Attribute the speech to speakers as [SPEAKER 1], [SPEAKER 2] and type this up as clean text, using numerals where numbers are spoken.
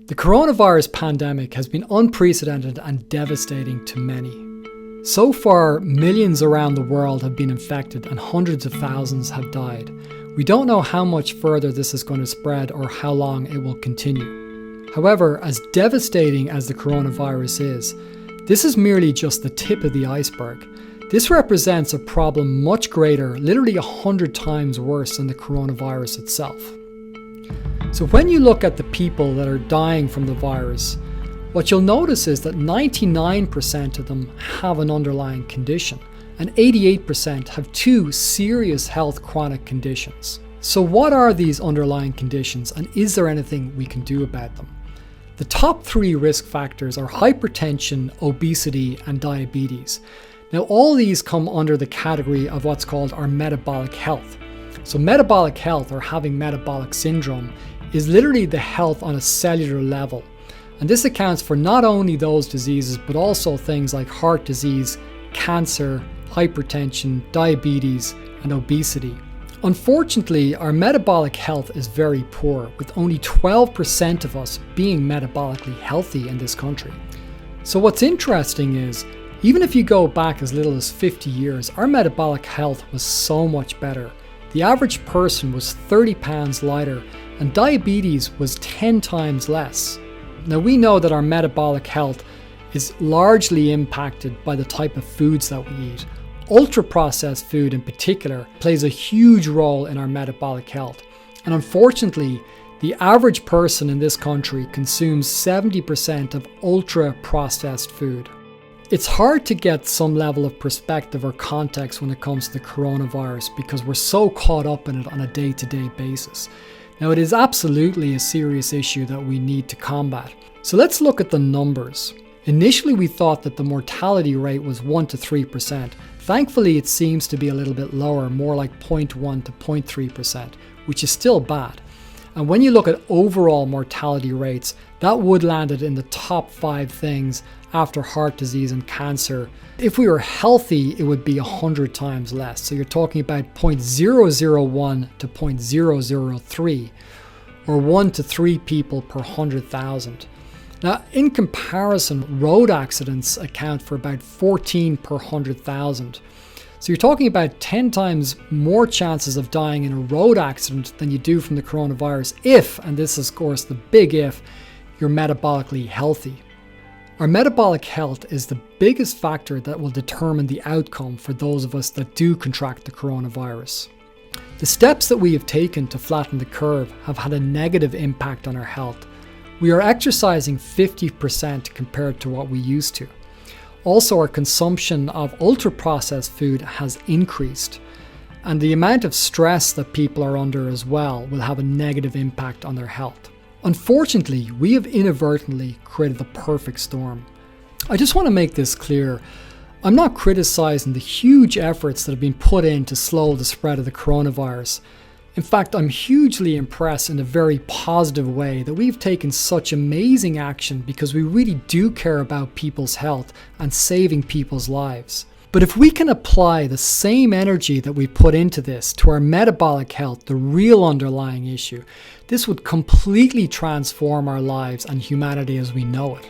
[SPEAKER 1] The coronavirus pandemic has been unprecedented and devastating to many. So far, millions around the world have been infected and hundreds of thousands have died. We don't know how much further this is going to spread or how long it will continue. However, as devastating as the coronavirus is, this is merely just the tip of the iceberg. This represents a problem much greater, literally 100 times worse than the coronavirus itself. So when you look at the people that are dying from the virus, what you'll notice is that 99% of them have an underlying condition, and 88% have two serious health chronic conditions. So what are these underlying conditions, and is there anything we can do about them? The top three risk factors are hypertension, obesity, and diabetes. Now, all these come under the category of what's called our metabolic health. So metabolic health, or having metabolic syndrome, is literally the health on a cellular level. And this accounts for not only those diseases, but also things like heart disease, cancer, hypertension, diabetes, and obesity. Unfortunately, our metabolic health is very poor, with only 12% of us being metabolically healthy in this country. So what's interesting is, even if you go back as little as 50 years, our metabolic health was so much better. The average person was 30 pounds lighter, and diabetes was 10 times less. Now, we know that our metabolic health is largely impacted by the type of foods that we eat. Ultra-processed food in particular plays a huge role in our metabolic health. And unfortunately, the average person in this country consumes 70% of ultra-processed food. It's hard to get some level of perspective or context when it comes to the coronavirus because we're so caught up in it on a day-to-day basis. Now, it is absolutely a serious issue that we need to combat. So let's look at the numbers. Initially, we thought that the mortality rate was 1 to 3%. Thankfully, it seems to be a little bit lower, more like 0.1 to 0.3%, which is still bad. And when you look at overall mortality rates, that would land it in the top 5 things after heart disease and cancer. If we were healthy, it would be 100 times less. So you're talking about 0.001 to 0.003, or 1 to 3 people per 100,000. Now, in comparison, road accidents account for about 14 per 100,000. So you're talking about 10 times more chances of dying in a road accident than you do from the coronavirus if, and this is of course the big if, you're metabolically healthy. Our metabolic health is the biggest factor that will determine the outcome for those of us that do contract the coronavirus. The steps that we have taken to flatten the curve have had a negative impact on our health. We are exercising 50% compared to what we used to. Also, our consumption of ultra-processed food has increased, and the amount of stress that people are under as well will have a negative impact on their health. Unfortunately, we have inadvertently created the perfect storm. I just want to make this clear. I'm not criticizing the huge efforts that have been put in to slow the spread of the coronavirus. In fact, I'm hugely impressed in a very positive way that we've taken such amazing action because we really do care about people's health and saving people's lives. But if we can apply the same energy that we put into this to our metabolic health, the real underlying issue, this would completely transform our lives and humanity as we know it.